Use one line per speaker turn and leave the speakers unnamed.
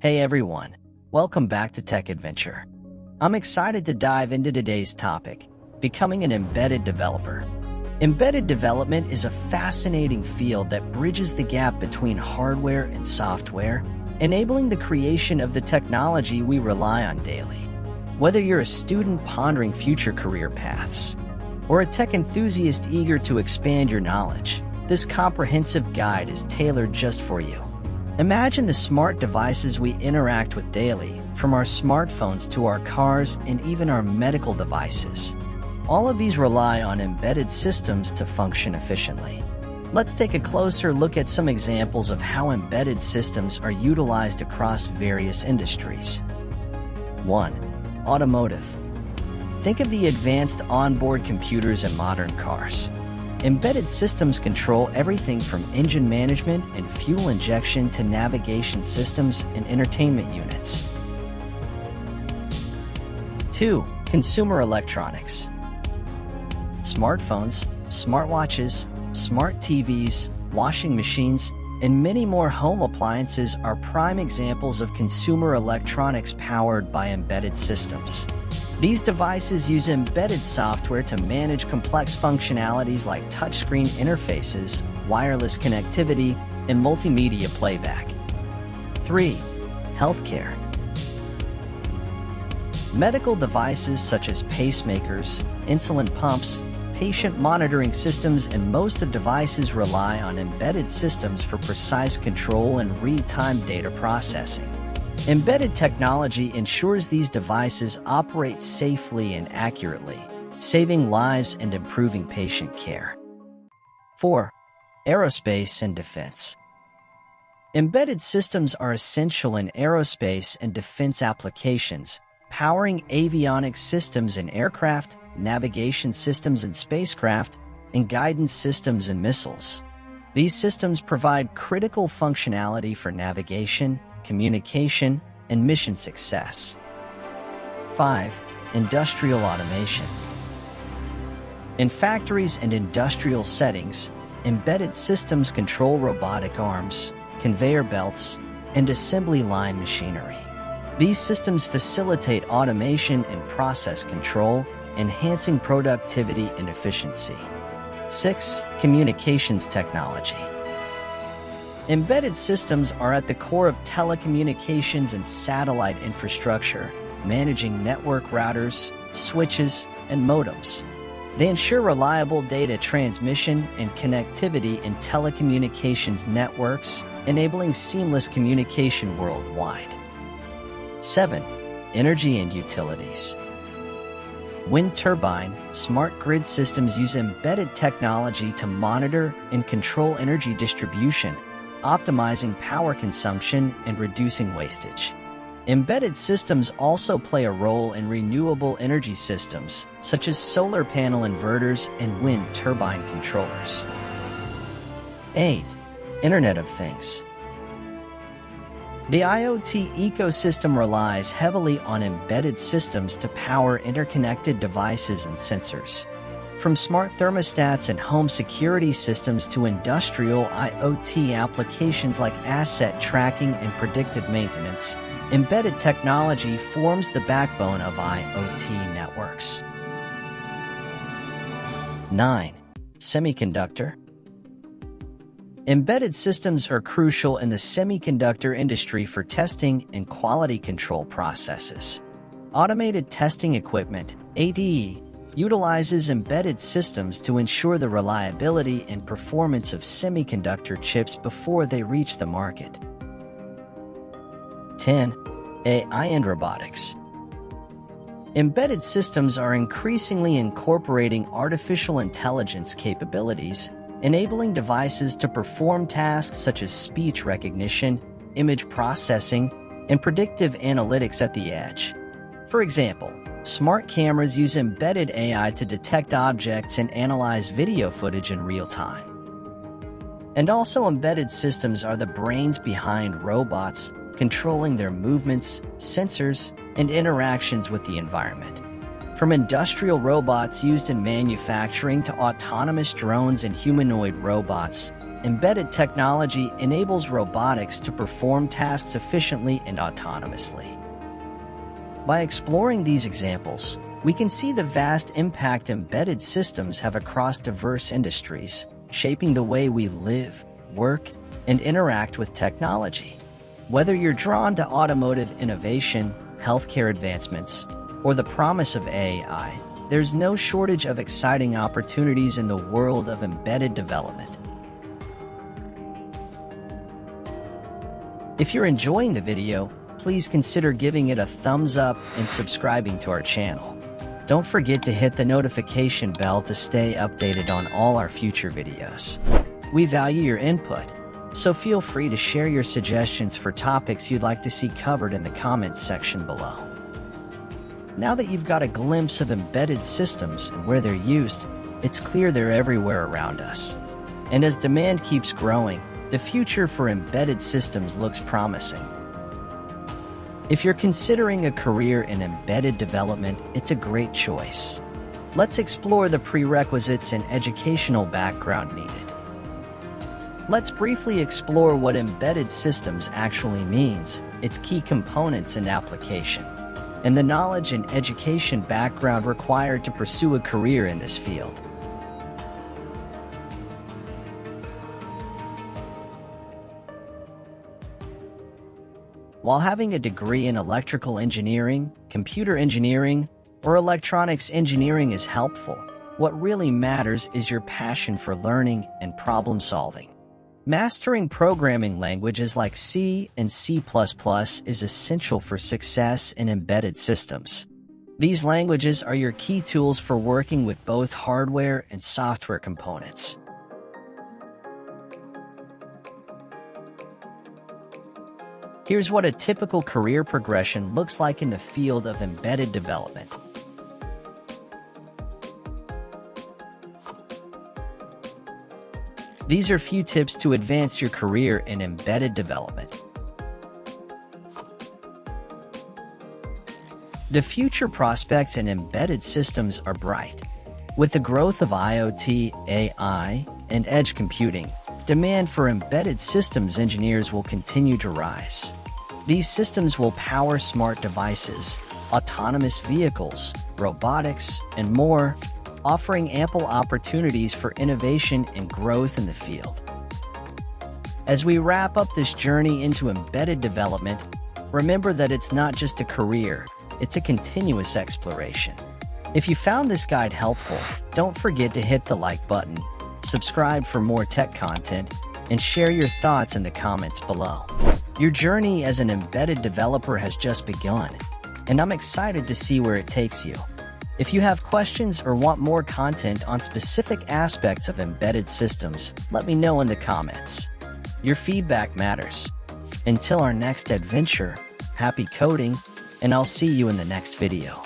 Hey everyone, welcome back to Tech Adventure. I'm excited to dive into today's topic, becoming an embedded developer. Embedded development is a fascinating field that bridges the gap between hardware and software, enabling the creation of the technology we rely on daily. Whether you're a student pondering future career paths, or a tech enthusiast eager to expand your knowledge, this comprehensive guide is tailored just for you. Imagine the smart devices we interact with daily, from our smartphones to our cars and even our medical devices. All of these rely on embedded systems to function efficiently. Let's take a closer look at some examples of how embedded systems are utilized across various industries. 1. Automotive. Think of the advanced onboard computers in modern cars. Embedded systems control everything from engine management and fuel injection to navigation systems and entertainment units. 2. Consumer electronics. Smartphones, smartwatches, smart TVs, washing machines, and many more home appliances are prime examples of consumer electronics powered by embedded systems. These devices use embedded software to manage complex functionalities like touchscreen interfaces, wireless connectivity, and multimedia playback. 3. Healthcare. Medical devices such as pacemakers, insulin pumps, patient monitoring systems, and most of devices rely on embedded systems for precise control and real-time data processing. Embedded technology ensures these devices operate safely and accurately, saving lives and improving patient care. 4. Aerospace and defense. Embedded systems are essential in aerospace and defense applications, powering avionics systems in aircraft, navigation systems in spacecraft, and guidance systems in missiles. These systems provide critical functionality for navigation, communication, and mission success. 5. Industrial automation. In factories and industrial settings, embedded systems control robotic arms, conveyor belts, and assembly line machinery. These systems facilitate automation and process control, enhancing productivity and efficiency. 6. Communications technology. Embedded systems are at the core of telecommunications and satellite infrastructure, managing network routers, switches, and modems. They ensure reliable data transmission and connectivity in telecommunications networks, enabling seamless communication worldwide. 7. Energy and utilities. Wind turbine, smart grid systems use embedded technology to monitor and control energy distribution, optimizing power consumption and reducing wastage. Embedded systems also play a role in renewable energy systems, such as solar panel inverters and wind turbine controllers. 8. Internet of Things. The IoT ecosystem relies heavily on embedded systems to power interconnected devices and sensors. From smart thermostats and home security systems to industrial IoT applications like asset tracking and predictive maintenance, embedded technology forms the backbone of IoT networks. 9. Semiconductor. Embedded systems are crucial in the semiconductor industry for testing and quality control processes. Automated testing equipment, ATE, utilizes embedded systems to ensure the reliability and performance of semiconductor chips before they reach the market. 10. AI and robotics. Embedded systems are increasingly incorporating artificial intelligence capabilities, enabling devices to perform tasks such as speech recognition, image processing, and predictive analytics at the edge. For example, smart cameras use embedded AI to detect objects and analyze video footage in real time. And also, embedded systems are the brains behind robots, controlling their movements, sensors, and interactions with the environment. From industrial robots used in manufacturing to autonomous drones and humanoid robots, embedded technology enables robotics to perform tasks efficiently and autonomously. By exploring these examples, we can see the vast impact embedded systems have across diverse industries, shaping the way we live, work, and interact with technology. Whether you're drawn to automotive innovation, healthcare advancements, or the promise of AI, there's no shortage of exciting opportunities in the world of embedded development. If you're enjoying the video, please consider giving it a thumbs up and subscribing to our channel. Don't forget to hit the notification bell to stay updated on all our future videos. We value your input, so feel free to share your suggestions for topics you'd like to see covered in the comments section below. Now that you've got a glimpse of embedded systems and where they're used, it's clear they're everywhere around us. And as demand keeps growing, the future for embedded systems looks promising. If you're considering a career in embedded development, it's a great choice. Let's explore the prerequisites and educational background needed. Let's briefly explore what embedded systems actually means, its key components and application, and the knowledge and education background required to pursue a career in this field. While having a degree in electrical engineering, computer engineering, or electronics engineering is helpful, what really matters is your passion for learning and problem solving. Mastering programming languages like C and C++ is essential for success in embedded systems. These languages are your key tools for working with both hardware and software components. Here's what a typical career progression looks like in the field of embedded development. These are a few tips to advance your career in embedded development. The future prospects in embedded systems are bright. With the growth of IoT, AI, and edge computing, demand for embedded systems engineers will continue to rise. These systems will power smart devices, autonomous vehicles, robotics, and more, offering ample opportunities for innovation and growth in the field. As we wrap up this journey into embedded development, remember that it's not just a career, it's a continuous exploration. If you found this guide helpful, don't forget to hit the like button, subscribe for more tech content, and share your thoughts in the comments below. Your journey as an embedded developer has just begun, and I'm excited to see where it takes you. If you have questions or want more content on specific aspects of embedded systems, let me know in the comments. Your feedback matters. Until our next adventure, happy coding, and I'll see you in the next video.